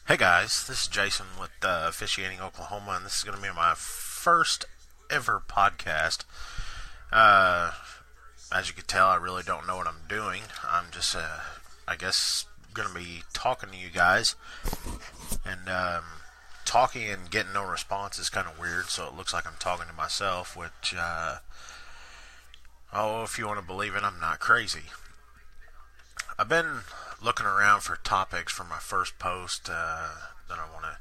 Hey guys, this is Jason with Officiating Oklahoma, and this is going to be my first ever podcast. Uh, as you can tell, I really don't know what I'm doing. I'm just, I guess, going to be talking to you guys, and talking and getting no response is kind of weird, so it looks like I'm talking to myself, which, oh, if you want to believe it, I'm not crazy. I've been looking around for topics for my first post that I want to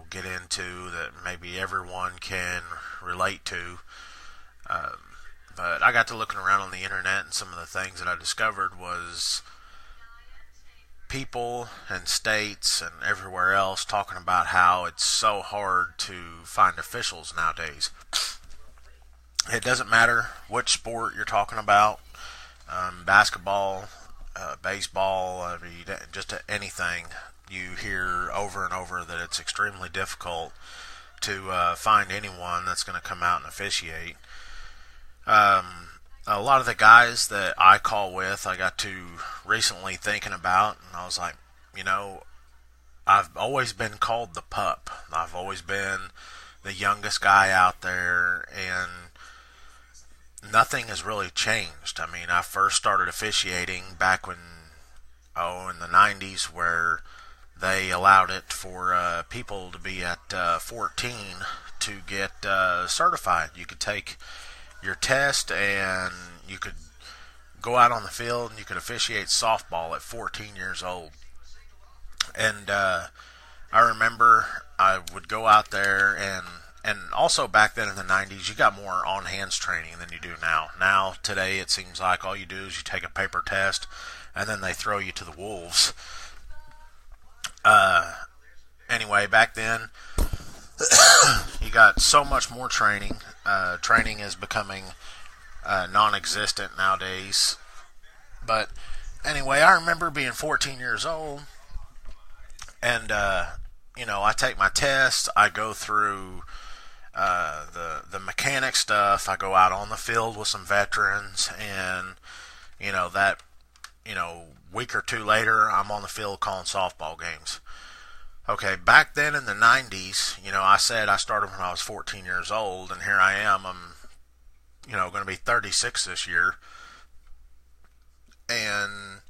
get into that maybe everyone can relate to. Um, but I got to looking around on the internet, and some of the things that I discovered was people and states and everywhere else talking about how it's so hard to find officials nowadays. It doesn't matter which sport you're talking about, basketball, baseball, I mean, just anything. You hear over and over that it's extremely difficult to find anyone that's going to come out and officiate. Um, a lot of the guys that I call with, I got to recently thinking about, and I was like, you know, I've always been called the pup. I've always been the youngest guy out there, and nothing has really changed. I mean, I first started officiating back when, in the 90s, where they allowed it for people to be at 14 to get certified. You could take your test and you could go out on the field and you could officiate softball at 14 years old. And I remember I would go out there and also back then in the 90s, you got more on hands training than you do now. Now, today, it seems like all you do is you take a paper test and then they throw you to the wolves. Uh, anyway, back then, you got so much more training. Training is becoming non existent nowadays. But anyway, I remember being 14 years old, and, I take my test, I go through the mechanic stuff. I go out on the field with some veterans, and that week or two later, I'm on the field calling softball games. Okay, back then in the 90s, I said I started when I was 14 years old, and here I am. I'm going to be 36 this year, and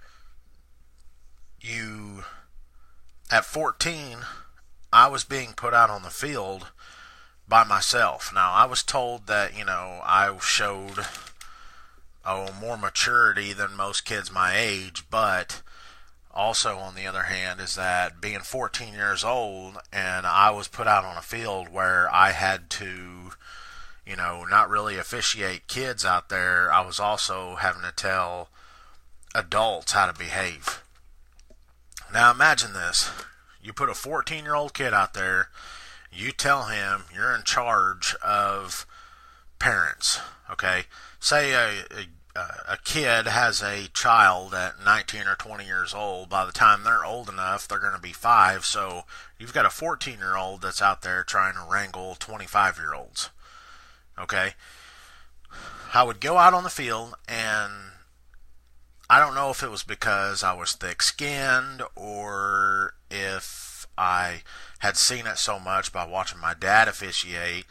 you at 14, I was being put out on the field by myself. Now, I was told that, I showed more maturity than most kids my age, but also, on the other hand, is that being 14 years old and I was put out on a field where I had to, not really officiate kids out there, I was also having to tell adults how to behave. Now, imagine this. You put a 14-year-old kid out there, you tell him you're in charge of parents, okay? Say a kid has a child at 19 or 20 years old. By the time they're old enough, they're going to be 5. So you've got a 14-year-old that's out there trying to wrangle 25-year-olds. Okay? I would go out on the field, and I don't know if it was because I was thick-skinned or if I had seen it so much by watching my dad officiate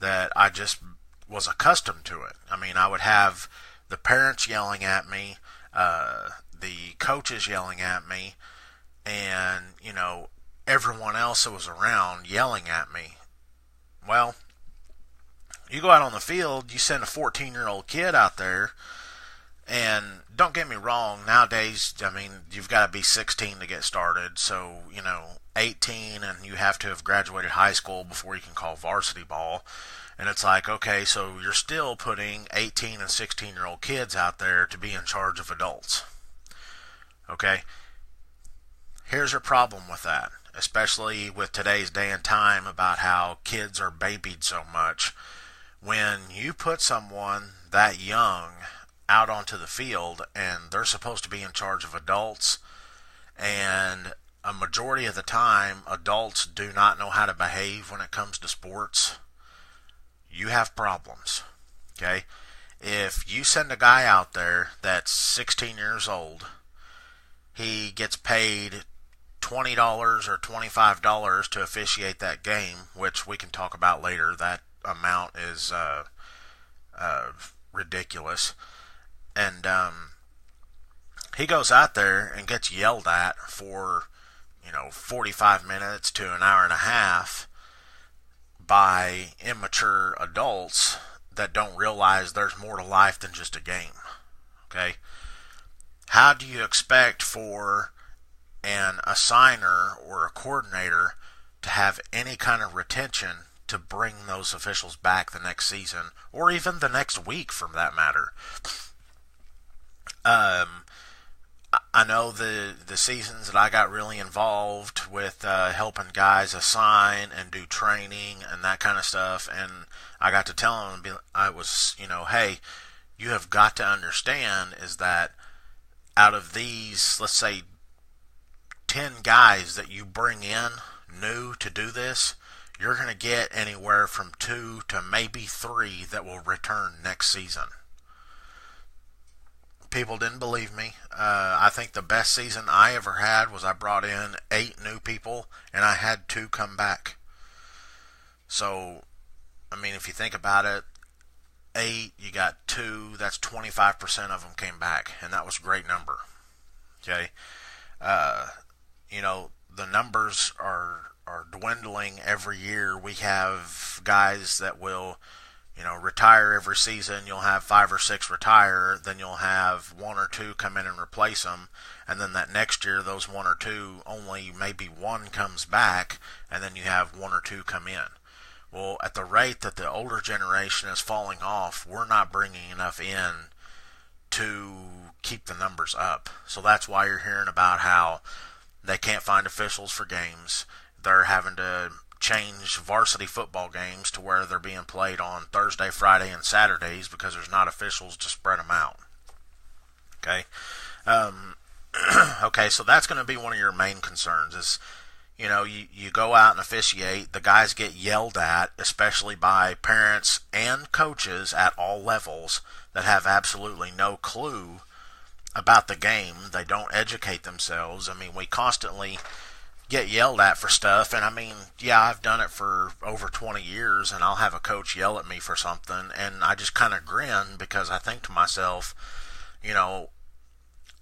that I just was accustomed to it. I mean, I would have the parents yelling at me, the coaches yelling at me, and, everyone else that was around yelling at me. Well, you go out on the field, you send a 14-year-old kid out there, and don't get me wrong, nowadays, I mean, you've got to be 16 to get started, so, 18, and you have to have graduated high school before you can call varsity ball. And it's like, okay, so you're still putting 18 and 16-year-old kids out there to be in charge of adults. Okay? Here's a problem with that, especially with today's day and time about how kids are babied so much. When you put someone that young out onto the field and they're supposed to be in charge of adults, and a majority of the time adults do not know how to behave when it comes to sports, you have problems. Okay? If you send a guy out there that's 16 years old, he gets paid $20 or $25 to officiate that game, which we can talk about later. That amount is ridiculous. And he goes out there and gets yelled at for 45 minutes to an hour and a half by immature adults that don't realize there's more to life than just a game. Okay? How do you expect for an assigner or a coordinator to have any kind of retention to bring those officials back the next season, or even the next week for that matter? I know the seasons that I got really involved with helping guys assign and do training and that kind of stuff, and I got to tell them, hey, you have got to understand is that out of these, let's say, 10 guys that you bring in new to do this, you're going to get anywhere from 2 to maybe 3 that will return next season. People didn't believe me. I think the best season I ever had was I brought in 8 new people and I had 2 come back. So, I mean, if you think about it, 8, you got 2, that's 25% of them came back, and that was a great number. Okay? The numbers are dwindling every year. We have guys that will retire every season. You'll have 5 or 6 retire, then you'll have 1 or 2 come in and replace them, and then that next year, those 1 or 2, only maybe 1 comes back, and then you have 1 or 2 come in. Well, at the rate that the older generation is falling off, we're not bringing enough in to keep the numbers up. So that's why you're hearing about how they can't find officials for games. They're having to change varsity football games to where they're being played on Thursday, Friday, and Saturdays because there's not officials to spread them out. Okay? Okay, so that's going to be one of your main concerns is, you go out and officiate, the guys get yelled at, especially by parents and coaches at all levels that have absolutely no clue about the game. They don't educate themselves. I mean, we constantly get yelled at for stuff, and I mean, yeah, I've done it for over 20 years, and I'll have a coach yell at me for something, and I just kind of grin because I think to myself,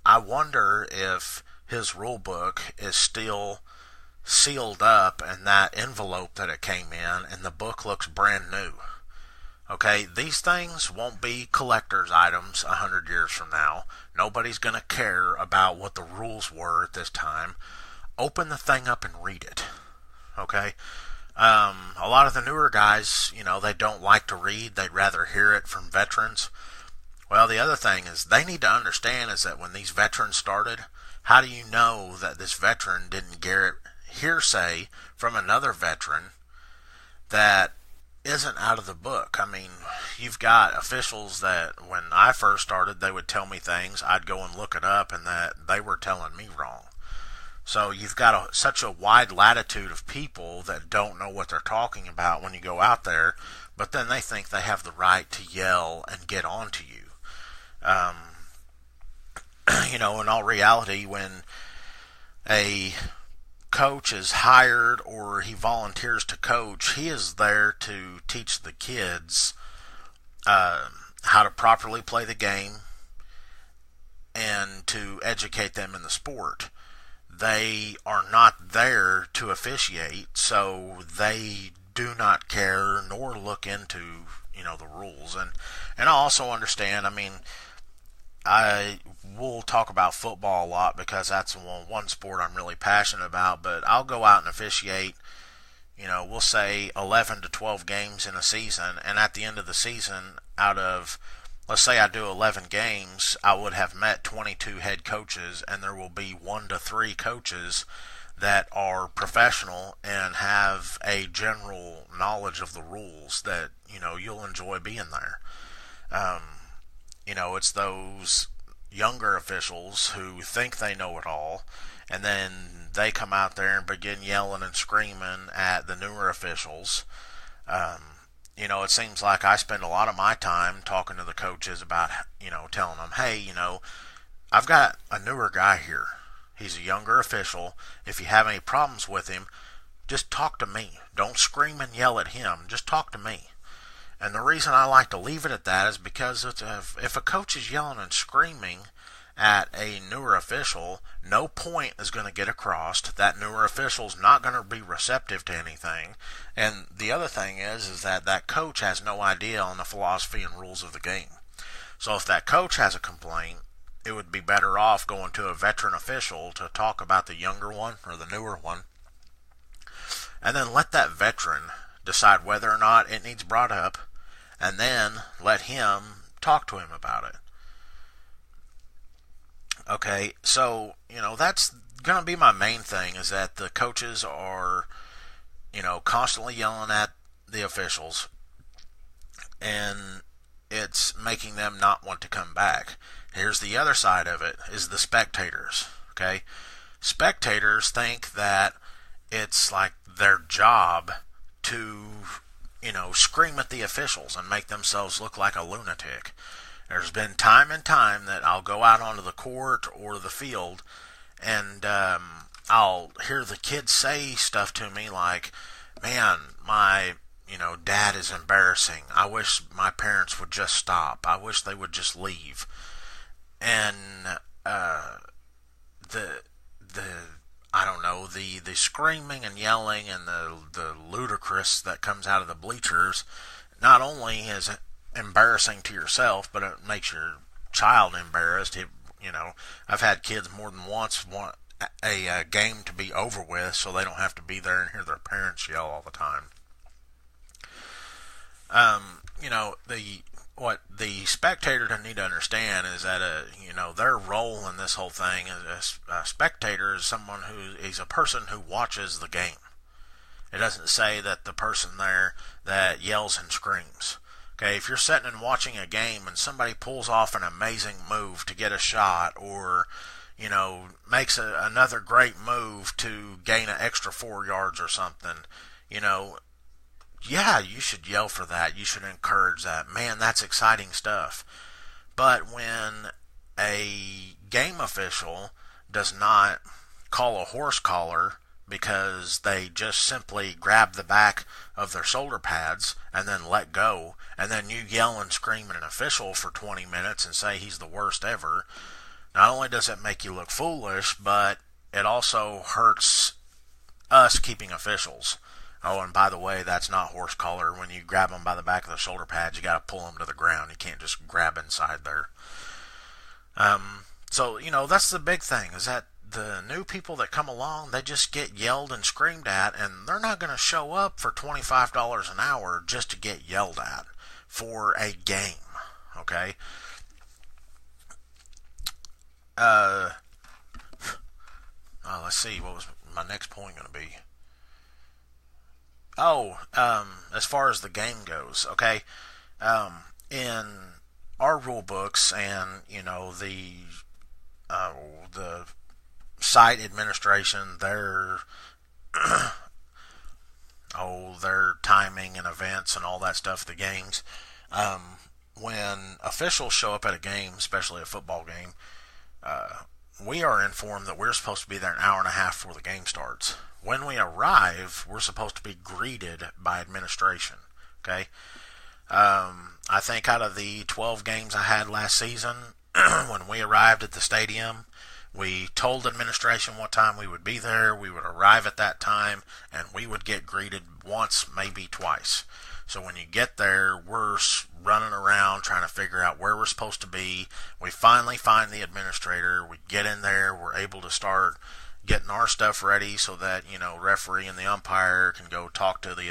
I wonder if his rule book is still sealed up in that envelope that it came in, and the book looks brand new. Okay, these things won't be collector's items 100 years from now. Nobody's going to care about what the rules were at this time. Open the thing up and read it. Okay? A lot of the newer guys, they don't like to read. They'd rather hear it from veterans. Well, the other thing is they need to understand is that when these veterans started, how do you know that this veteran didn't get hearsay from another veteran that isn't out of the book? I mean, you've got officials that when I first started, they would tell me things, I'd go and look it up, and that they were telling me wrong. So you've got such a wide latitude of people that don't know what they're talking about when you go out there, but then they think they have the right to yell and get on to you. In all reality, when a coach is hired or he volunteers to coach, he is there to teach the kids how to properly play the game and to educate them in the sport. They are not there to officiate, so they do not care nor look into the rules. And I also understand, I mean, I will talk about football a lot because that's one sport I'm really passionate about, but I'll go out and officiate, we'll say 11 to 12 games in a season, and at the end of the season, out of, let's say I do 11 games, I would have met 22 head coaches, and there will be 1 to 3 coaches that are professional and have a general knowledge of the rules that, you'll enjoy being there. It's those younger officials who think they know it all, and then they come out there and begin yelling and screaming at the newer officials. It seems like I spend a lot of my time talking to the coaches about, telling them, hey, I've got a newer guy here. He's a younger official. If you have any problems with him, just talk to me. Don't scream and yell at him. Just talk to me. And the reason I like to leave it at that is because if a coach is yelling and screaming at a newer official, no point is going to get across. That newer official's not going to be receptive to anything. And the other thing is that coach has no idea on the philosophy and rules of the game. So if that coach has a complaint, it would be better off going to a veteran official to talk about the younger one or the newer one, and then let that veteran decide whether or not it needs brought up, and then let him talk to him about it. Okay, so, that's going to be my main thing, is that the coaches are, constantly yelling at the officials, and it's making them not want to come back. Here's the other side of it, is the spectators, okay? Spectators think that it's like their job to, scream at the officials and make themselves look like a lunatic. There's been time and time that I'll go out onto the court or the field, and I'll hear the kids say stuff to me like, man, my dad is embarrassing. I wish my parents would just stop. I wish they would just leave. And the screaming and yelling and the ludicrous that comes out of the bleachers not only is embarrassing to yourself, but it makes your child embarrassed. I've had kids more than once want a game to be over with so they don't have to be there and hear their parents yell all the time. What the spectator need to understand is that their role in this whole thing is a spectator is someone who is a person who watches the game. It doesn't say that the person there that yells and screams. Okay, if you're sitting and watching a game and somebody pulls off an amazing move to get a shot, or makes another great move to gain an extra 4 yards or something, yeah, you should yell for that. You should encourage that. Man, that's exciting stuff. But when a game official does not call a horse collar because they just simply grab the back of their shoulder pads and then let go, and then you yell and scream at an official for 20 minutes and say he's the worst ever, not only does it make you look foolish, but it also hurts us keeping officials. Oh, and by the way, that's not horse collar. When you grab them by the back of the shoulder pads, you got to pull them to the ground. You can't just grab inside there. So, that's the big thing, is that the new people that come along, they just get yelled and screamed at, and they're not going to show up for $25 an hour just to get yelled at for a game, okay? Let's see, what was my next point going to be? As far as the game goes, okay, in our rule books and, the site administration, their timing and events and all that stuff, the games, when officials show up at a game, especially a football game, we are informed that we're supposed to be there an hour and a half before the game starts. When we arrive, we're supposed to be greeted by administration, okay? I think out of the 12 games I had last season, when we arrived at the stadium, we told administration what time we would be there, we would arrive at that time, and we would get greeted once, maybe twice. So when you get there, we're running around trying to figure out where we're supposed to be. We finally find the administrator, we get in there, we're able to start getting our stuff ready so that, referee and the umpire can go talk to the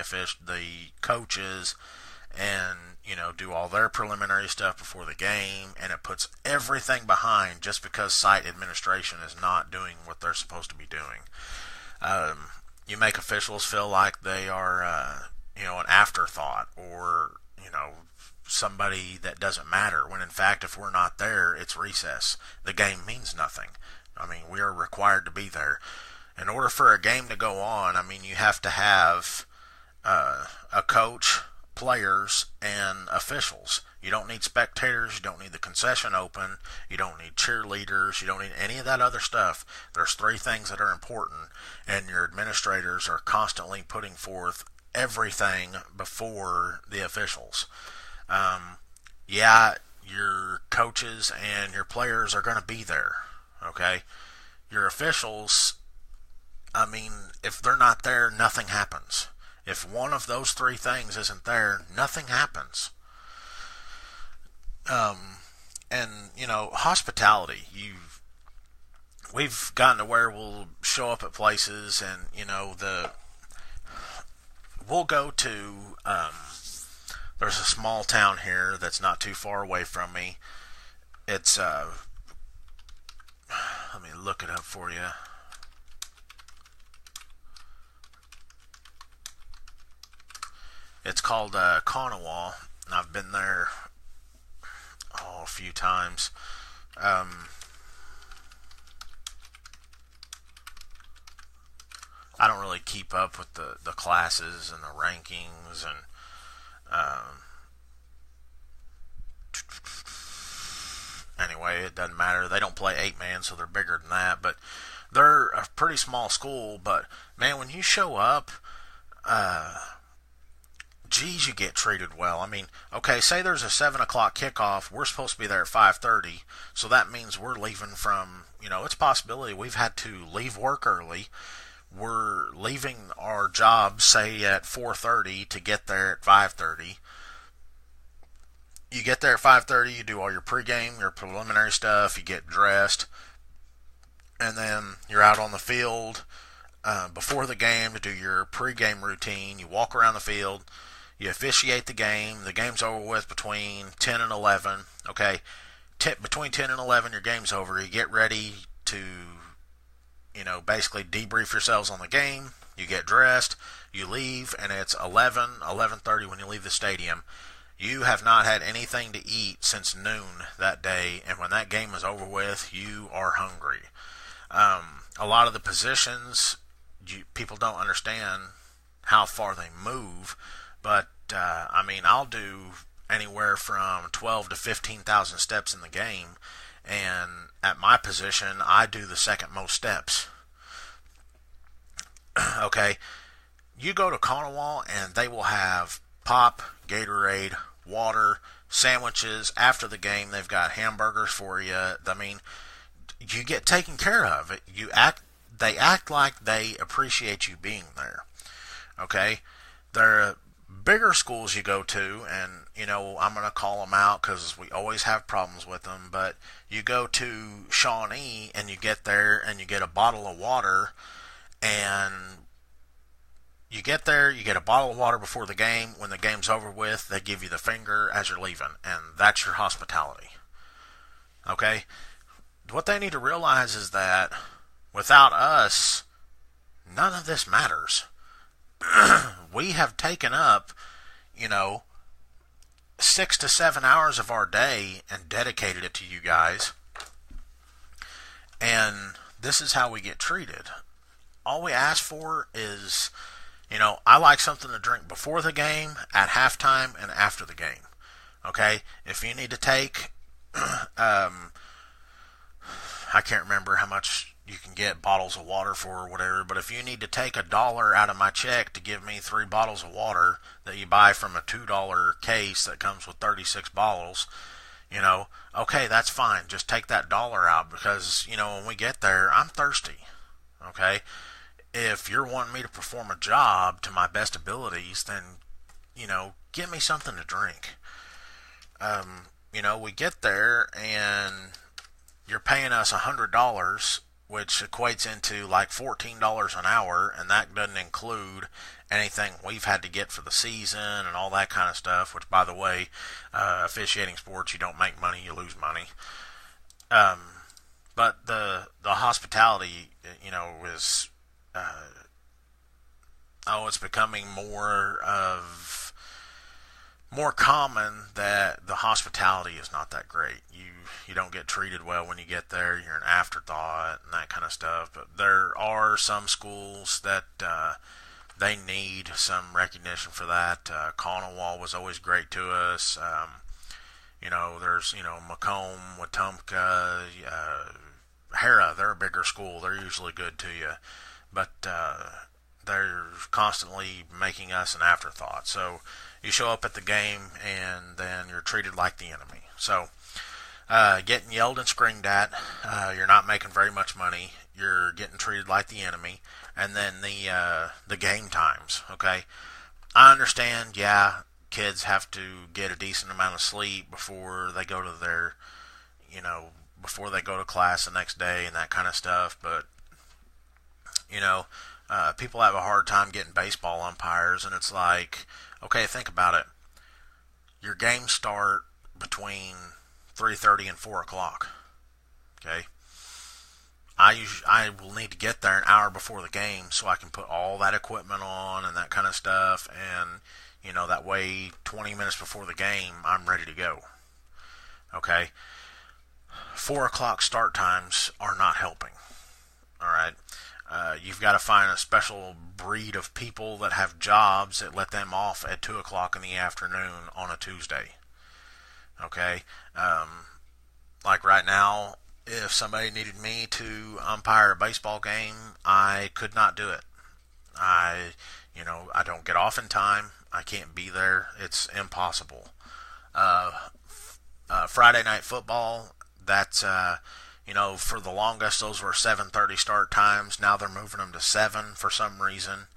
coaches and, do all their preliminary stuff before the game, and it puts everything behind just because site administration is not doing what they're supposed to be doing. You make officials feel like they are, an afterthought, or, somebody that doesn't matter, when in fact, if we're not there, it's recess. The game means nothing. We are required to be there. In order for a game to go on, you have to have a coach, players, and officials. You don't need spectators. You don't need the concession open. You don't need cheerleaders. You don't need any of that other stuff. There's three things that are important, and your administrators are constantly putting forth everything before the officials. Yeah, your coaches and your players are going to be there. Okay? Your officials, I mean, if they're not there, nothing happens. If one of those three things isn't there, nothing happens. And hospitality. We've gotten to where we'll show up at places, and we'll go to. There's a small town here that's not too far away from me. It's let me look it up for you. It's called Conawa, and I've been there a few times. I don't really keep up with the classes and the rankings, and anyway, it doesn't matter. They don't play 8-man, so they're bigger than that, but they're a pretty small school. But man, when you show up, geez, you get treated well. I mean, okay, say there's a 7 o'clock kickoff. We're supposed to be there at 5:30, so that means we're leaving from, it's a possibility we've had to leave work early. We're leaving our job, say, at 4:30 to get there at 5:30. You get there at 5:30, you do all your pregame, your preliminary stuff, you get dressed, and then you're out on the field before the game to do your pregame routine. You walk around the field. You officiate the game. The game's over with between 10 and 11. Okay, between 10 and 11, your game's over. You get ready to, basically debrief yourselves on the game. You get dressed. You leave, and it's 11:30 when you leave the stadium. You have not had anything to eat since noon that day, and when that game is over with, you are hungry. A lot of the positions, people don't understand how far they move. But, I'll do anywhere from 12 to 15,000 steps in the game. And at my position, I do the second most steps. Okay. You go to Conawa, and they will have pop, Gatorade, water, sandwiches. After the game, they've got hamburgers for you. I mean, you get taken care of. They act like they appreciate you being there. Okay. They're bigger schools you go to, and I'm going to call them out because we always have problems with them, but you go to Shawnee and you get there and you get a bottle of water, and you get there, you get a bottle of water before the game. When the game's over with, they give you the finger as you're leaving, and that's your hospitality. Okay? What they need to realize is that without us, none of this matters. We have taken up, 6 to 7 hours of our day and dedicated it to you guys. And this is how we get treated. All we ask for is, I like something to drink before the game, at halftime, and after the game. Okay? If you need to take, I can't remember how much you can get bottles of water for or whatever, but if you need to take $1 out of my check to give me 3 bottles of water that you buy from a $2 case that comes with 36 bottles, okay, that's fine. Just take that $1 out because, when we get there, I'm thirsty. Okay? If you're wanting me to perform a job to my best abilities, then, give me something to drink. We get there and you're paying us $100, which equates into like $14 an hour, and that doesn't include anything we've had to get for the season and all that kind of stuff, which, by the way, officiating sports, you don't make money, you lose money. But the hospitality, is, it's becoming more common that the hospitality is not that great. You don't get treated well when you get there. You're an afterthought and that kind of stuff. But there are some schools that they need some recognition for that. Conawa was always great to us. There's, Macomb, Wetumpka, Hera, they're a bigger school. They're usually good to you. But they're constantly making us an afterthought. So you show up at the game and then you're treated like the enemy. So getting yelled and screamed at, you're not making very much money. You're getting treated like the enemy. And then the game times, okay? I understand, yeah, kids have to get a decent amount of sleep before they go to before they go to class the next day and that kind of stuff. But, people have a hard time getting baseball umpires, and it's like, okay, think about it. Your games start between 3:30 and 4 o'clock, okay? I will need to get there an hour before the game so I can put all that equipment on and that kind of stuff, and that way 20 minutes before the game I'm ready to go. Okay, 4 o'clock start times are not helping. All right, you've got to find a special breed of people that have jobs that let them off at 2 o'clock in the afternoon on a Tuesday. Okay, like right now, if somebody needed me to umpire a baseball game, I could not do it. I don't get off in time. I can't be there. It's impossible. Friday night football, that's, for the longest, those were 7:30 start times. Now they're moving them to 7 for some reason.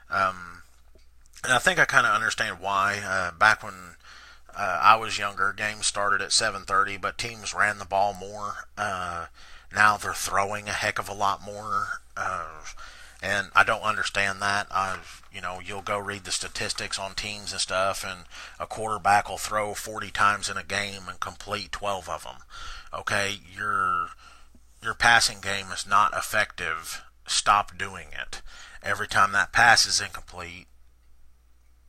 And I think I kind of understand why. Back when I was younger, games started at 7:30, but teams ran the ball more. Now they're throwing a heck of a lot more, and I don't understand that. You'll go read the statistics on teams and stuff, and a quarterback will throw 40 times in a game and complete 12 of them. Okay, your passing game is not effective. Stop doing it. Every time that pass is incomplete,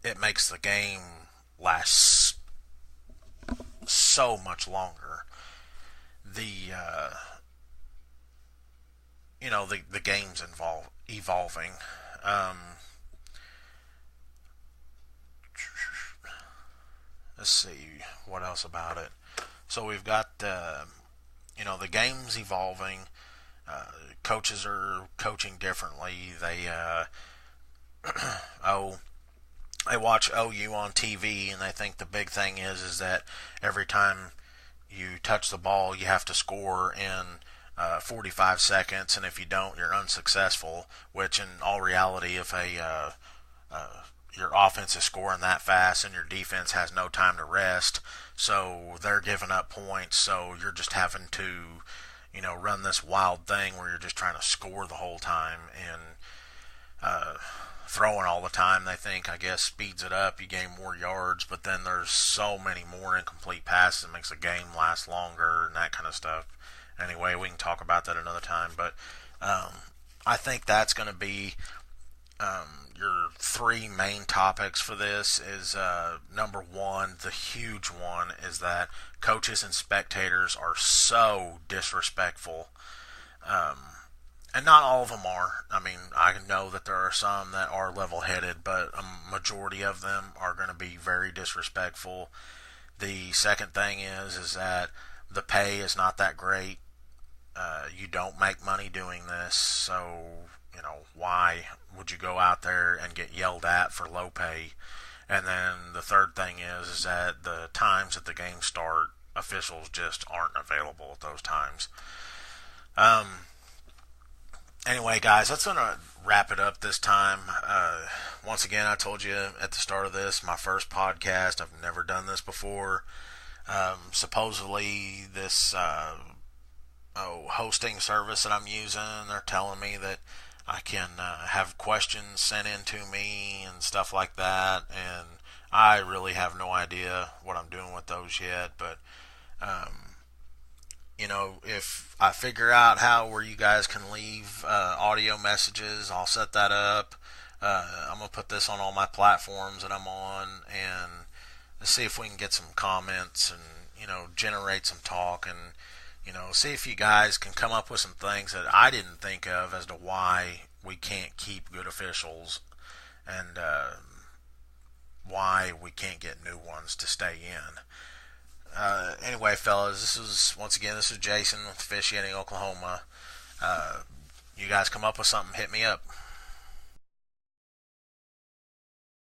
it makes the game last so much longer. The game's evolving. Let's see what else about it. So we've got the game's evolving. Coaches are coaching differently. I watch OU on TV, and they think the big thing is that every time you touch the ball, you have to score in 45 seconds, and if you don't, you're unsuccessful. Which, in all reality, if your offense is scoring that fast and your defense has no time to rest, so they're giving up points, so you're just having to, run this wild thing where you're just trying to score the whole time, and throwing all the time, they think, I guess, speeds it up. You gain more yards, but then there's so many more incomplete passes. It makes the game last longer and that kind of stuff. Anyway, we can talk about that another time, but I think that's going to be your three main topics for this. Is number one, the huge one, is that coaches and spectators are so disrespectful. And not all of them are. I mean, I know that there are some that are level-headed, but a majority of them are going to be very disrespectful. The second thing is that the pay is not that great. You don't make money doing this, so, why would you go out there and get yelled at for low pay? And then the third thing is that the times that the games start, officials just aren't available at those times. Anyway, guys, that's going to wrap it up this time. Once again, I told you at the start of this, my first podcast. I've never done this before. Supposedly, this hosting service that I'm using, they're telling me that I can have questions sent in to me and stuff like that. And I really have no idea what I'm doing with those yet. But if I figure out where you guys can leave audio messages, I'll set that up. I'm going to put this on all my platforms that I'm on, and let's see if we can get some comments and, generate some talk, and, see if you guys can come up with some things that I didn't think of as to why we can't keep good officials, and why we can't get new ones to stay in. Anyway, fellas, this is Jason with Officiating Oklahoma. You guys come up with something, hit me up.